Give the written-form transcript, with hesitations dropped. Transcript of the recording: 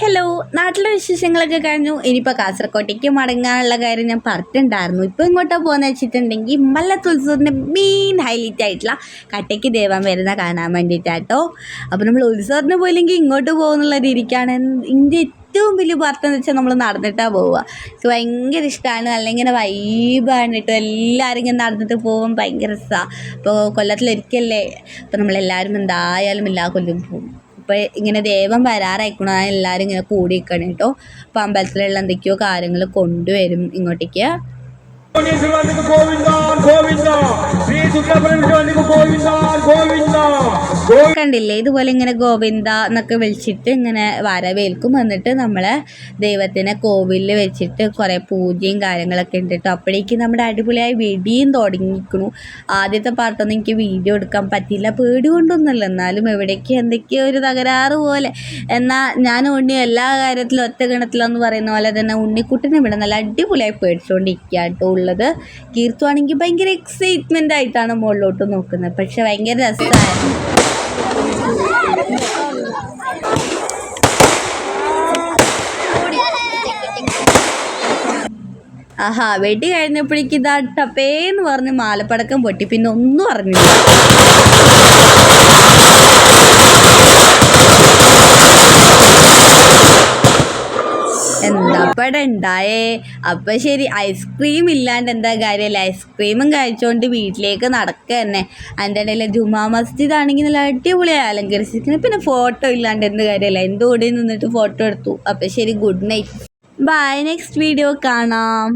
Hello, നാട്ടിലെ വിശേഷങ്ങളൊക്കെ കഴിഞ്ഞു. ഇനിയിപ്പോൾ കാസർഗോട്ടേക്ക് മടങ്ങാനുള്ള കാര്യം ഞാൻ പറഞ്ഞിട്ടുണ്ടായിരുന്നു. ഇപ്പോൾ ഇങ്ങോട്ടാണ് പോകുന്നത് വെച്ചിട്ടുണ്ടെങ്കിൽ മല്ലത്തുത്സവത്തിൻ്റെ മെയിൻ ഹൈലൈറ്റ് ആയിട്ടുള്ള കട്ടയ്ക്ക് ദേവൻ വരുന്ന കാണാൻ വേണ്ടിയിട്ടാട്ടോ. അപ്പോൾ നമ്മൾ ഉത്സവത്തിന് പോയില്ലെങ്കിൽ ഇങ്ങോട്ട് പോകുന്നുള്ള രീതിക്കാണ്. ഇതിൻ്റെ ഏറ്റവും വലിയ വാർത്ത എന്ന് വെച്ചാൽ നമ്മൾ നടന്നിട്ടാണ് പോവുക. എനിക്ക് ഭയങ്കര ഇഷ്ടമാണ്. അല്ലെങ്കിൽ വൈബാണ് കേട്ടോ. എല്ലാവരും ഇങ്ങനെ നടന്നിട്ട് പോകും, ഭയങ്കര രസമാണ്. അപ്പോൾ കൊല്ലത്തിലൊരിക്കലല്ലേ, അപ്പോൾ നമ്മളെല്ലാവരും എന്തായാലും എല്ലാ കൊല്ലം പോകും. അപ്പോൾ ഇങ്ങനെ ദേവൻ വരാറായിക്കണം, എല്ലാവരും ഇങ്ങനെ കൂടി നിൽക്കണം കേട്ടോ. അപ്പോൾ അമ്പലത്തിലുള്ള എന്തൊക്കെയോ കാര്യങ്ങൾ കൊണ്ടുവരും ഇങ്ങോട്ടേക്ക്. കണ്ടില്ലേ, ഇതുപോലെ ഇങ്ങനെ ഗോവിന്ദ എന്നൊക്കെ വിളിച്ചിട്ട് ഇങ്ങനെ വരവേൽക്കും. എന്നിട്ട് നമ്മളെ ദൈവത്തിനെ കോവിലിൽ വെച്ചിട്ട് കുറേ പൂജയും കാര്യങ്ങളൊക്കെ ഉണ്ട് കേട്ടോ. അപ്പോഴേക്കും നമ്മുടെ അടിപൊളിയായി വെടിയും തുടങ്ങിയിരിക്കണു. ആദ്യത്തെ പാർട്ടൊന്നും എനിക്ക് വീഡിയോ എടുക്കാൻ പറ്റിയില്ല, പേടി കൊണ്ടൊന്നുമല്ല, എന്നാലും എവിടേക്ക് എന്തൊക്കെയോ ഒരു തകരാറ് പോലെ. എന്നാൽ ഞാൻ ഉണ്ണി എല്ലാ കാര്യത്തിലും ഒറ്റ ഗണത്തിലെന്ന് പറയുന്ന പോലെ തന്നെ ഉണ്ണിക്കുട്ടിനെ ഇവിടെ നല്ല അടിപൊളിയായി പേടിച്ചുകൊണ്ടിരിക്കുക കേട്ടോ ഉള്ളത്. കീർത്തുവാണെങ്കിൽ ഭയങ്കര എക്സൈറ്റ്മെൻ്റ് ആയിട്ടാണ് മുകളിലോട്ട് നോക്കുന്നത്, പക്ഷെ ഭയങ്കര രസമായിരുന്നു. ആഹാ, വെടി കഴിഞ്ഞപ്പോഴേക്കും ഇതാ ടപ്പേന്ന് പറഞ്ഞ് മാലപ്പടക്കം പൊട്ടി, പിന്നെ ഒന്നും അറിഞ്ഞില്ല. എന്താ പടം ഉണ്ടായേ. അപ്പം ശരി, ഐസ്ക്രീം ഇല്ലാണ്ട് എന്താ കാര്യമല്ല, ഐസ്ക്രീമും കഴിച്ചുകൊണ്ട് വീട്ടിലേക്ക് നടക്കുക തന്നെ. അതിൻ്റെ ഇടയിൽ ജുമാ മസ്ജിദ് ആണെങ്കിൽ നല്ല അടിപൊളിയായി അലങ്കരിച്ചിരിക്കുന്നത്. പിന്നെ ഫോട്ടോ ഇല്ലാണ്ട് എന്ത് കാര്യമല്ല, എൻ്റെ കൂടെ നിന്നിട്ട് ഫോട്ടോ എടുത്തു. അപ്പം ശരി, good night, bye, next video കാണാം.